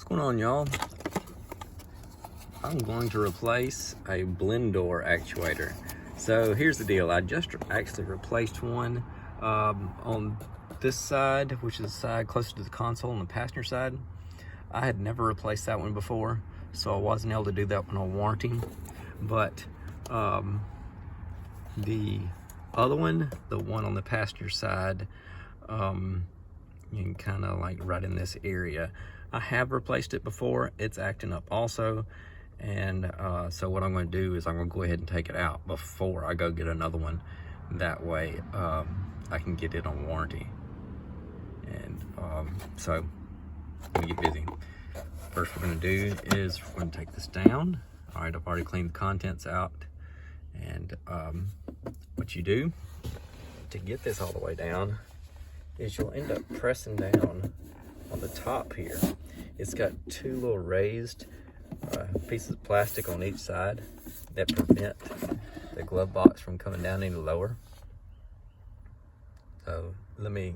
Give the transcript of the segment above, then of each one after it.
What's going on, y'all? I'm going to replace a blend door actuator. So here's the deal. I just actually replaced one on this side, which is the side closer to the console on the passenger side. I had never replaced that one before, so I wasn't able to do that one on warranty. But the other one, the one on the passenger side, you can kind of like right in this area. I have replaced it before. It's acting up also. And so what I'm going to do is I'm going to go ahead and take it out before I go get another one. That way I can get it on warranty. And so let me get busy. First we're going to do is we're going to take this down. All right, I've already cleaned the contents out. And what you do to get this all the way down is you'll end up pressing down on the top here. It's got two little raised pieces of plastic on each side that prevent the glove box from coming down any lower. So let me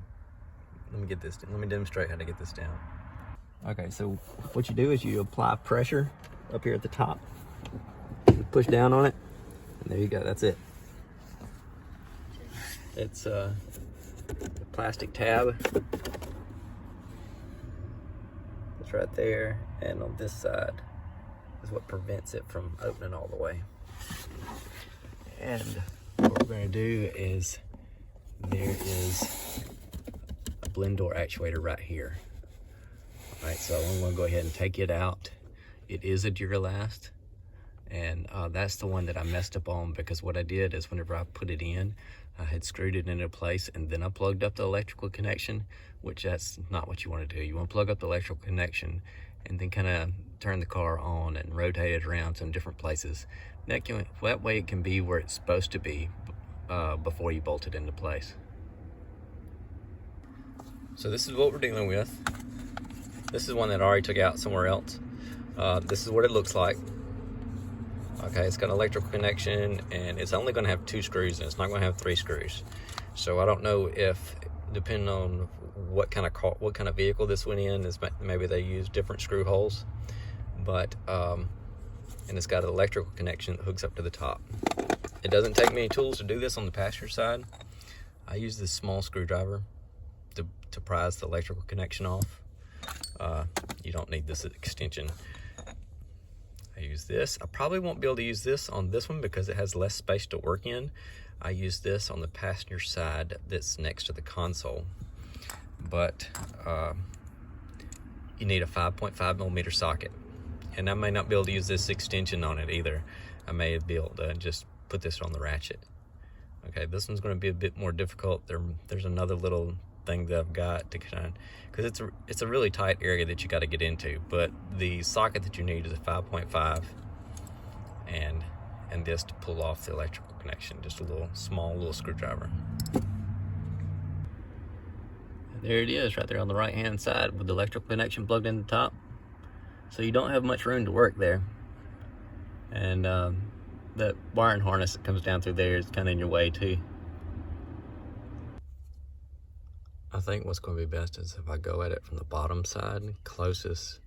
get this. Let me demonstrate how to get this down. Okay, so what you do is you apply pressure up here at the top. You push down on it, and there you go. That's it. It's a plastic tab. It's right there, and on this side is what prevents it from opening all the way. And what we're going to do is there is a blend door actuator right here. All right, so I'm going to go ahead and take it out. It is a Duralast, and that's the one that I messed up on, because what I did is whenever I put it in, I had screwed it into place and then I plugged up the electrical connection, which that's not what you want to do. You want to plug up the electrical connection and then kind of turn the car on and rotate it around some different places. That way it can be where it's supposed to be before you bolt it into place. So this is what we're dealing with. This is one that I already took out somewhere else. This is what it looks like. Okay, it's got an electrical connection, and it's only going to have 2 screws, and it's not going to have 3 screws. So I don't know if, depending on what kind of vehicle this went in, is maybe they use different screw holes. But and it's got an electrical connection that hooks up to the top. It doesn't take many tools to do this on the passenger side. I use this small screwdriver to prise the electrical connection off. You don't need this extension. I use this. I probably won't be able to use this on this one because it has less space to work in. I use this on the passenger side that's next to the console. But you need a 5.5mm socket. And I may not be able to use this extension on it either. I may be able to just put this on the ratchet. Okay, this one's going to be a bit more difficult. There's another little thing that I've got to kind of, because it's a really tight area that you got to get into. But the socket that you need is a 5.5 and this to pull off the electrical connection. Just a small little screwdriver. There it is, right there on the right hand side with the electrical connection plugged in the top. So you don't have much room to work there. And that wiring harness that comes down through there is kind of in your way too. I think what's going to be best is if I go at it from the bottom side, closest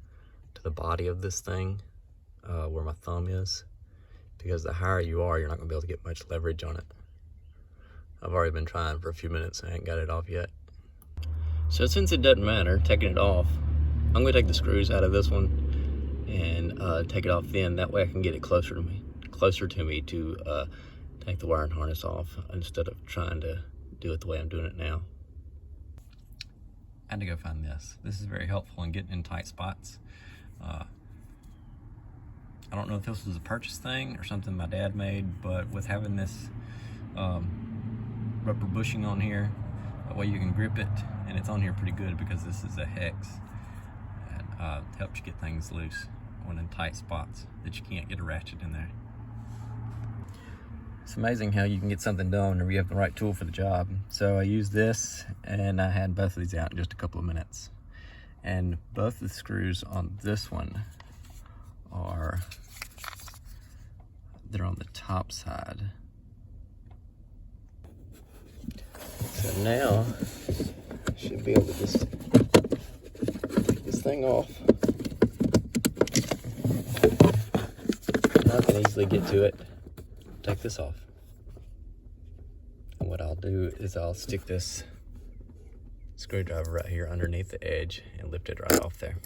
to the body of this thing, where my thumb is. Because the higher you are, you're not going to be able to get much leverage on it. I've already been trying for a few minutes and I ain't got it off yet. So since it doesn't matter taking it off, I'm going to take the screws out of this one and take it off then. That way I can get it closer to me to take the wiring harness off instead of trying to do it the way I'm doing it now. I had to go find this. This is very helpful in getting in tight spots. I don't know if this was a purchase thing or something my dad made, but with having this rubber bushing on here, that way you can grip it, and it's on here pretty good because this is a hex. And it helps you get things loose when in tight spots that you can't get a ratchet in there. It's amazing how you can get something done whenever you have the right tool for the job. So I used this, and I had both of these out in just a couple of minutes. And both the screws on this one they're on the top side. So now I should be able to just take this thing off I can easily get to it. Take this off. And what I'll do is I'll stick this screwdriver right here underneath the edge and lift it right off there.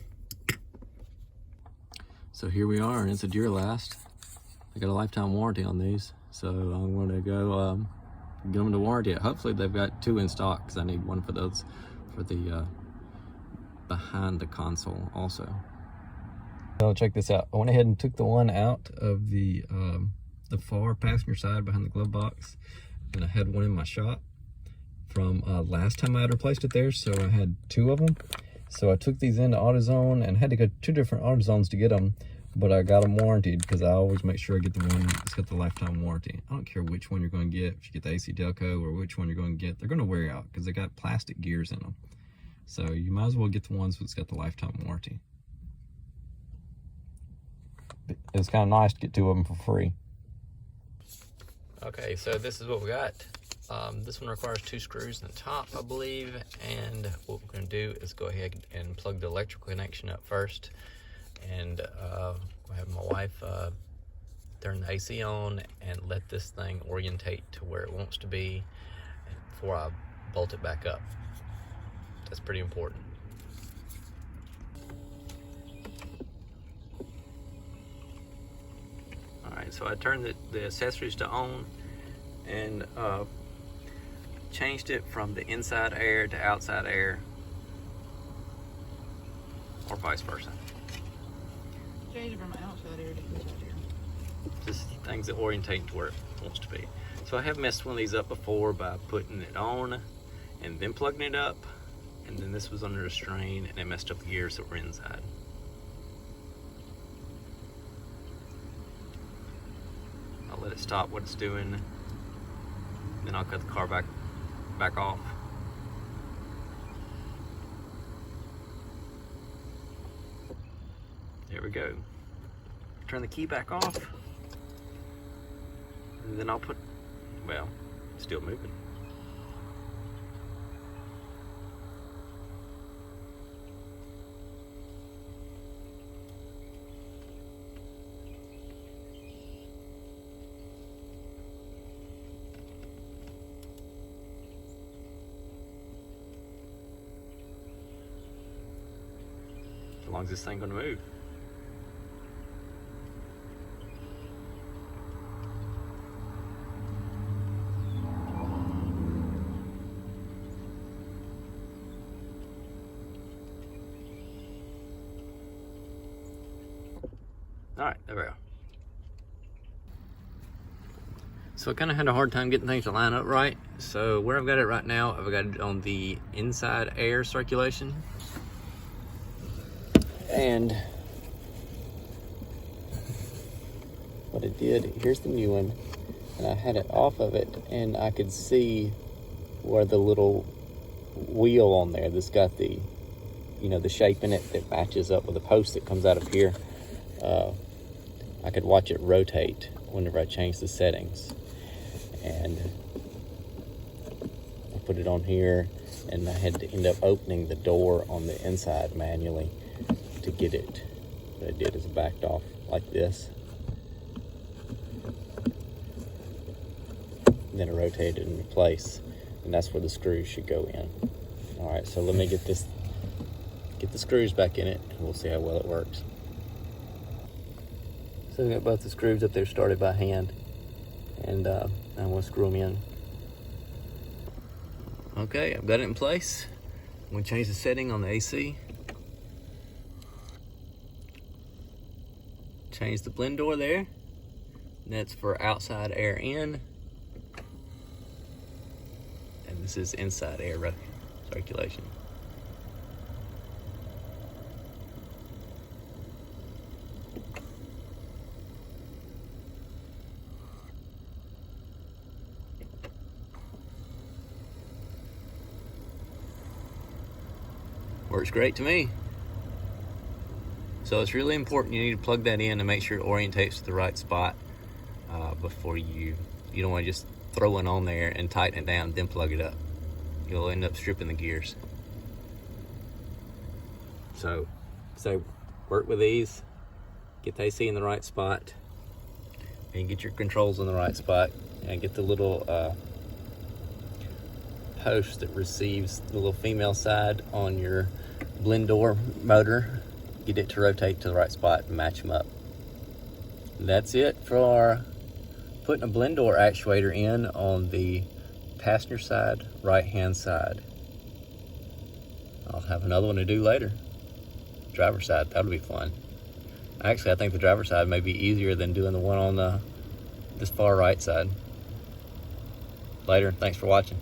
So here we are, and it's a Duralast. I got a lifetime warranty on these, so I'm going to go get them to warranty it. Hopefully they've got 2 in stock, because I need one for those for the behind the console also. So check this out. I went ahead and took the one out of the far passenger side behind the glove box, and I had one in my shop from last time I had replaced it there, so I had 2 of them. So I took these into Autozone and had to go 2 different Autozones to get them, but I got them warranted because I always make sure I get the one that's got the lifetime warranty. I don't care which one you're going to get, if you get the AC Delco or which one you're going to get, they're going to wear out because they got plastic gears in them. So you might as well get the ones that's got the lifetime warranty. It's kind of nice to get 2 of them for free. Okay, so this is what we got. This one requires 2 screws in the top, I believe, and what we're going to do is go ahead and plug the electrical connection up first, and we'll have my wife turn the AC on and let this thing orientate to where it wants to be before I bolt it back up. That's pretty important. Alright, so I turned the accessories to on and changed it from the inside air to outside air, or vice versa. Change it from outside air to inside air. Just things that orientate to where it wants to be. So I have messed one of these up before by putting it on and then plugging it up, and then this was under a strain and it messed up the gears that were inside. I'll let it stop what it's doing, then I'll cut the car back off. There we go. Turn the key back off, and then I'll put, well, it's still moving. As long as this thing gonna move. All right, there we go. So I kind of had a hard time getting things to line up right. So where I've got it right now, I've got it on the inside air circulation. And what it did, here's the new one, and I had it off of it, and I could see where the little wheel on there that's got the, you know, the shape in it that matches up with the post that comes out of here. I could watch it rotate whenever I changed the settings. And I put it on here, and I had to end up opening the door on the inside manually to get it. What I did is I backed off like this, and then I rotated it into place, and that's where the screws should go in. All right, so let me get the screws back in it, and we'll see how well it works. So I've got both the screws up there started by hand, and I'm going to screw them in. Okay, I've got it in place. I'm going to change the setting on the AC. Change the blend door there. That's for outside air in. And this is inside air circulation. Works great to me. So it's really important, you need to plug that in to make sure it orientates to the right spot before you don't want to just throw one on there and tighten it down, then plug it up. You'll end up stripping the gears. So work with these, get the AC in the right spot, and get your controls in the right spot, and get the little post that receives the little female side on your blend door motor, get it to rotate to the right spot and match them up. That's it for putting a blend door actuator in on the passenger side, right hand side. I'll have another one to do later. Driver's side, that'll be fun. Actually, I think the driver's side may be easier than doing the one on this far right side. Later, thanks for watching.